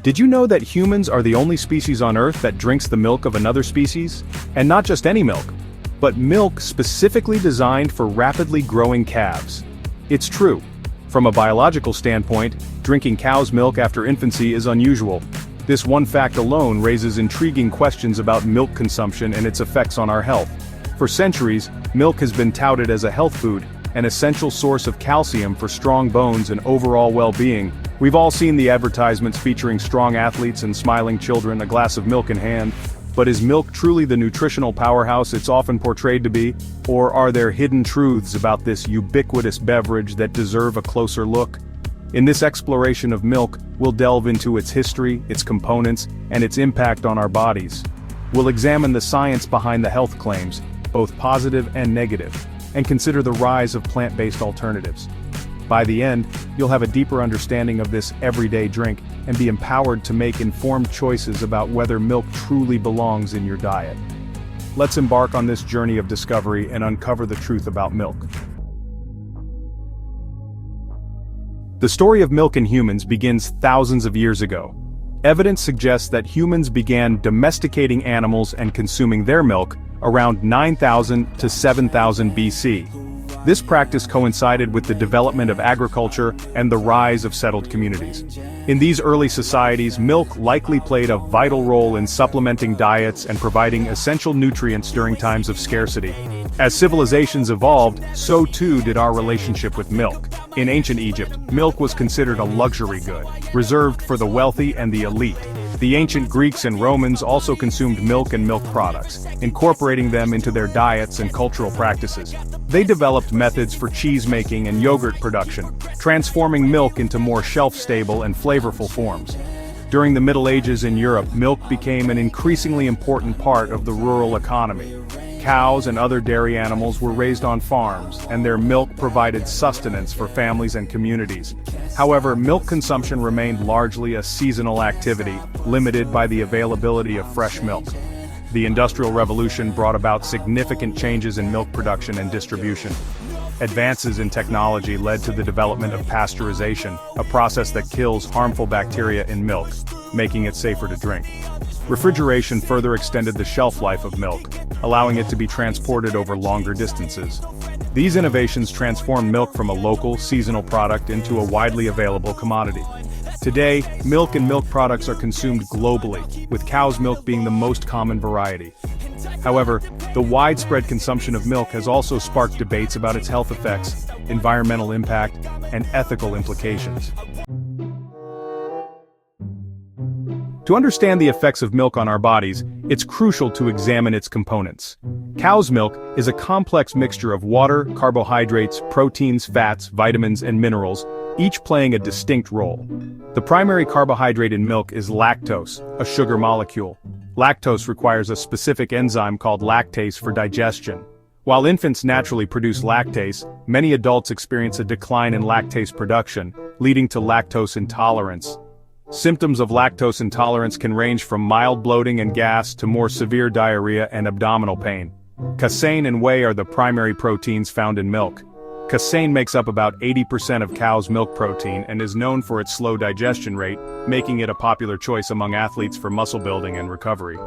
Did you know that humans are the only species on Earth that drinks the milk of another species? And not just any milk, but milk specifically designed for rapidly growing calves. It's true. From a biological standpoint, drinking cow's milk after infancy is unusual. This one fact alone raises intriguing questions about milk consumption and its effects on our health. For centuries, milk has been touted as a health food, an essential source of calcium for strong bones and overall well-being. We've all seen the advertisements featuring strong athletes and smiling children, a glass of milk in hand. But is milk truly the nutritional powerhouse it's often portrayed to be? Or are there hidden truths about this ubiquitous beverage that deserve a closer look? In this exploration of milk, we'll delve into its history, its components, and its impact on our bodies. We'll examine the science behind the health claims, both positive and negative, and consider the rise of plant-based alternatives. By the end, you'll have a deeper understanding of this everyday drink and be empowered to make informed choices about whether milk truly belongs in your diet. Let's embark on this journey of discovery and uncover the truth about milk. The story of milk in humans begins thousands of years ago. Evidence suggests that humans began domesticating animals and consuming their milk around 9,000 to 7,000 BC. This practice coincided with the development of agriculture and the rise of settled communities. In these early societies, milk likely played a vital role in supplementing diets and providing essential nutrients during times of scarcity. As civilizations evolved, so too did our relationship with milk. In ancient Egypt, milk was considered a luxury good, reserved for the wealthy and the elite. The ancient Greeks and Romans also consumed milk and milk products, incorporating them into their diets and cultural practices. They developed methods for cheese making and yogurt production, transforming milk into more shelf-stable and flavorful forms. During the Middle Ages in Europe, milk became an increasingly important part of the rural economy. Cows and other dairy animals were raised on farms, and their milk provided sustenance for families and communities. However, milk consumption remained largely a seasonal activity, limited by the availability of fresh milk. The Industrial Revolution brought about significant changes in milk production and distribution. Advances in technology led to the development of pasteurization, a process that kills harmful bacteria in milk, making it safer to drink. Refrigeration further extended the shelf life of milk, allowing it to be transported over longer distances. These innovations transformed milk from a local, seasonal product into a widely available commodity. Today, milk and milk products are consumed globally, with cow's milk being the most common variety. However, the widespread consumption of milk has also sparked debates about its health effects, environmental impact, and ethical implications. To understand the effects of milk on our bodies, it's crucial to examine its components. Cow's milk is a complex mixture of water, carbohydrates, proteins, fats, vitamins, and minerals, each playing a distinct role. The primary carbohydrate in milk is lactose, a sugar molecule. Lactose requires a specific enzyme called lactase for digestion. While infants naturally produce lactase, many adults experience a decline in lactase production, leading to lactose intolerance. Symptoms of lactose intolerance can range from mild bloating and gas to more severe diarrhea and abdominal pain. Casein and whey are the primary proteins found in milk. Casein makes up about 80% of cow's milk protein and is known for its slow digestion rate, making it a popular choice among athletes for muscle building and recovery.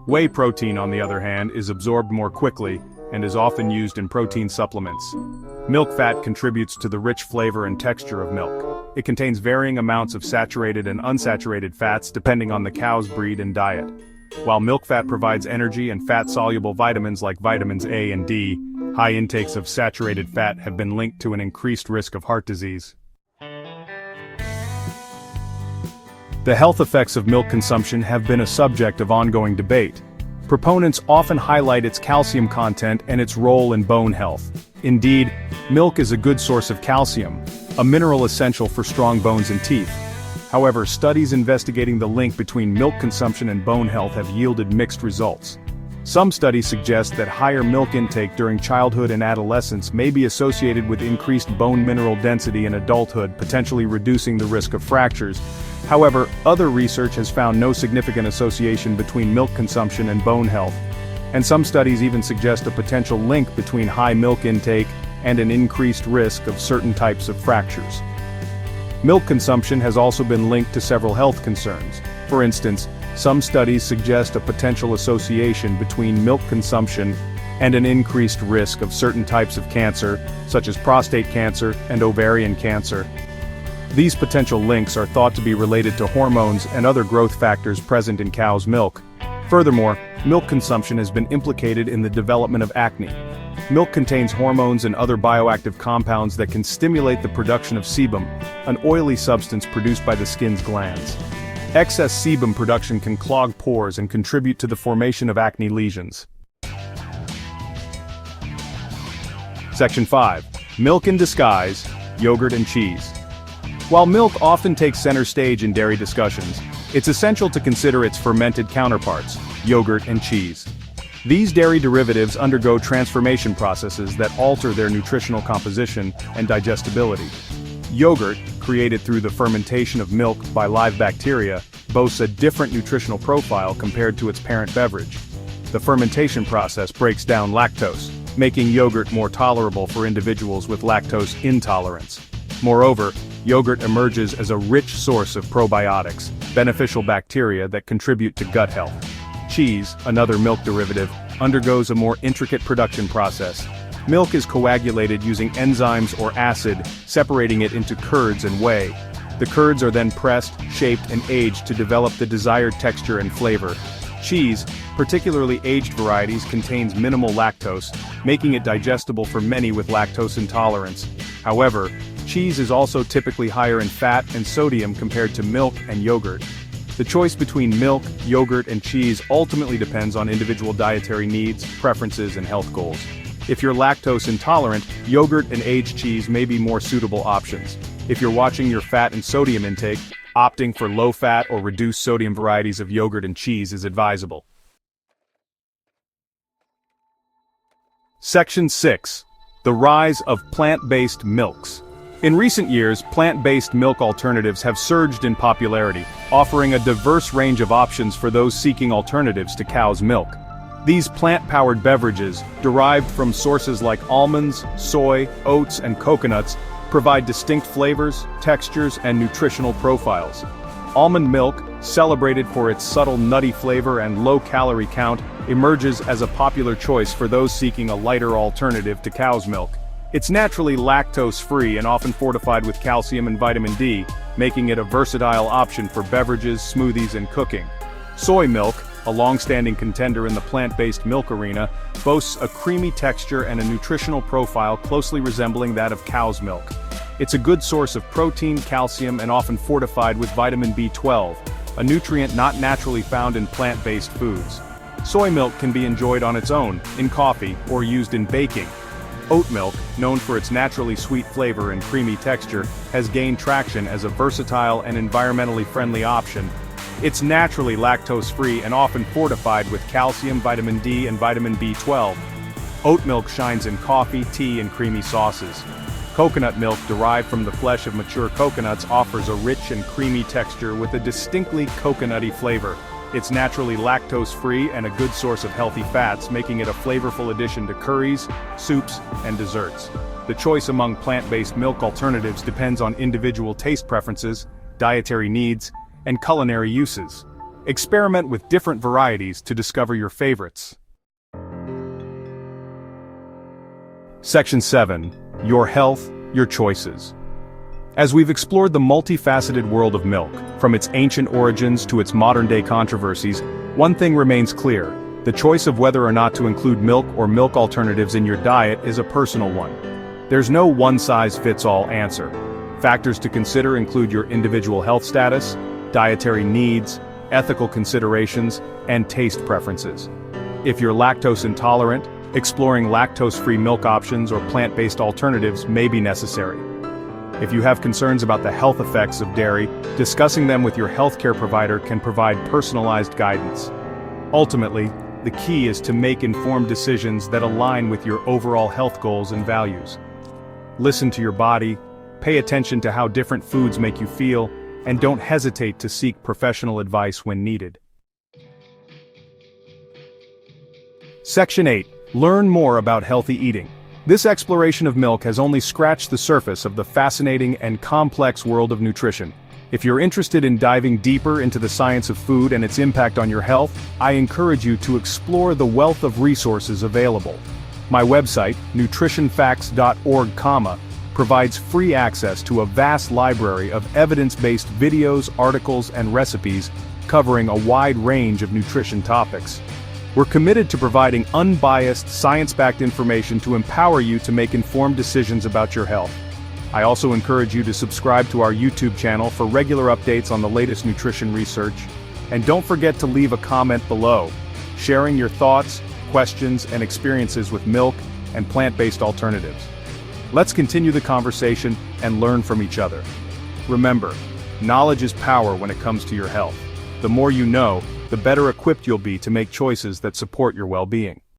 Whey protein, on the other hand, is absorbed more quickly and is often used in protein supplements. Milk fat contributes to the rich flavor and texture of milk. It contains varying amounts of saturated and unsaturated fats depending on the cow's breed and diet. While milk fat provides energy and fat-soluble vitamins like vitamins A and D, high intakes of saturated fat have been linked to an increased risk of heart disease. The health effects of milk consumption have been a subject of ongoing debate. Proponents often highlight its calcium content and its role in bone health. Indeed, milk is a good source of calcium, a mineral essential for strong bones and teeth. However, studies investigating the link between milk consumption and bone health have yielded mixed results. Some studies suggest that higher milk intake during childhood and adolescence may be associated with increased bone mineral density in adulthood, potentially reducing the risk of fractures. However, other research has found no significant association between milk consumption and bone health, and some studies even suggest a potential link between high milk intake and an increased risk of certain types of fractures. Milk consumption has also been linked to several health concerns. For instance, some studies suggest a potential association between milk consumption and an increased risk of certain types of cancer, such as prostate cancer and ovarian cancer. These potential links are thought to be related to hormones and other growth factors present in cow's milk. Furthermore, milk consumption has been implicated in the development of acne. Milk contains hormones and other bioactive compounds that can stimulate the production of sebum, an oily substance produced by the skin's glands. Excess sebum production can clog pores and contribute to the formation of acne lesions. Section 5. Milk in disguise, yogurt and cheese. While milk often takes center stage in dairy discussions, it's essential to consider its fermented counterparts, yogurt and cheese. These dairy derivatives undergo transformation processes that alter their nutritional composition and digestibility. Yogurt, created through the fermentation of milk by live bacteria, boasts a different nutritional profile compared to its parent beverage. The fermentation process breaks down lactose, making yogurt more tolerable for individuals with lactose intolerance. Moreover, yogurt emerges as a rich source of probiotics, beneficial bacteria that contribute to gut health. Cheese, another milk derivative, undergoes a more intricate production process. Milk is coagulated using enzymes or acid, separating it into curds and whey. The curds are then pressed, shaped, and aged to develop the desired texture and flavor. Cheese, particularly aged varieties, contains minimal lactose, making it digestible for many with lactose intolerance. However, cheese is also typically higher in fat and sodium compared to milk and yogurt. The choice between milk, yogurt, and cheese ultimately depends on individual dietary needs, preferences, and health goals. If you're lactose intolerant, yogurt and aged cheese may be more suitable options. If you're watching your fat and sodium intake, opting for low-fat or reduced sodium varieties of yogurt and cheese is advisable. Section 6. The rise of plant-based milks. In recent years, plant-based milk alternatives have surged in popularity, offering a diverse range of options for those seeking alternatives to cow's milk. These plant-powered beverages, derived from sources like almonds, soy, oats, and coconuts, provide distinct flavors, textures, and nutritional profiles. Almond milk, celebrated for its subtle nutty flavor and low calorie count, emerges as a popular choice for those seeking a lighter alternative to cow's milk. It's naturally lactose-free and often fortified with calcium and vitamin D, making it a versatile option for beverages, smoothies, and cooking. Soy milk, a long-standing contender in the plant-based milk arena, boasts a creamy texture and a nutritional profile closely resembling that of cow's milk. It's a good source of protein, calcium, and often fortified with vitamin B12, a nutrient not naturally found in plant-based foods. Soy milk can be enjoyed on its own, in coffee, or used in baking. Oat milk, known for its naturally sweet flavor and creamy texture, has gained traction as a versatile and environmentally friendly option. It's naturally lactose-free and often fortified with calcium, vitamin D, and vitamin B12. Oat milk shines in coffee, tea, and creamy sauces. Coconut milk derived from the flesh of mature coconuts offers a rich and creamy texture with a distinctly coconutty flavor. It's naturally lactose-free and a good source of healthy fats, making it a flavorful addition to curries, soups, and desserts. The choice among plant-based milk alternatives depends on individual taste preferences, dietary needs, and culinary uses. Experiment with different varieties to discover your favorites. Section 7. Your health, your choices. As we've explored the multifaceted world of milk, from its ancient origins to its modern-day controversies, one thing remains clear: the choice of whether or not to include milk or milk alternatives in your diet is a personal one. There's no one-size-fits-all answer. Factors to consider include your individual health status, dietary needs, ethical considerations, and taste preferences. If you're lactose intolerant, exploring lactose-free milk options or plant-based alternatives may be necessary. If you have concerns about the health effects of dairy, discussing them with your healthcare provider can provide personalized guidance. Ultimately, the key is to make informed decisions that align with your overall health goals and values. Listen to your body, pay attention to how different foods make you feel, and don't hesitate to seek professional advice when needed. Section 8. Learn more about healthy eating. This exploration of milk has only scratched the surface of the fascinating and complex world of nutrition. If you're interested in diving deeper into the science of food and its impact on your health, I encourage you to explore the wealth of resources available. My website, nutritionfacts.org, provides free access to a vast library of evidence-based videos, articles, and recipes covering a wide range of nutrition topics. We're committed to providing unbiased, science-backed information to empower you to make informed decisions about your health. I also encourage you to subscribe to our YouTube channel for regular updates on the latest nutrition research. And don't forget to leave a comment below, sharing your thoughts, questions, and experiences with milk and plant-based alternatives. Let's continue the conversation and learn from each other. Remember, knowledge is power when it comes to your health. The more you know, the better equipped you'll be to make choices that support your well-being.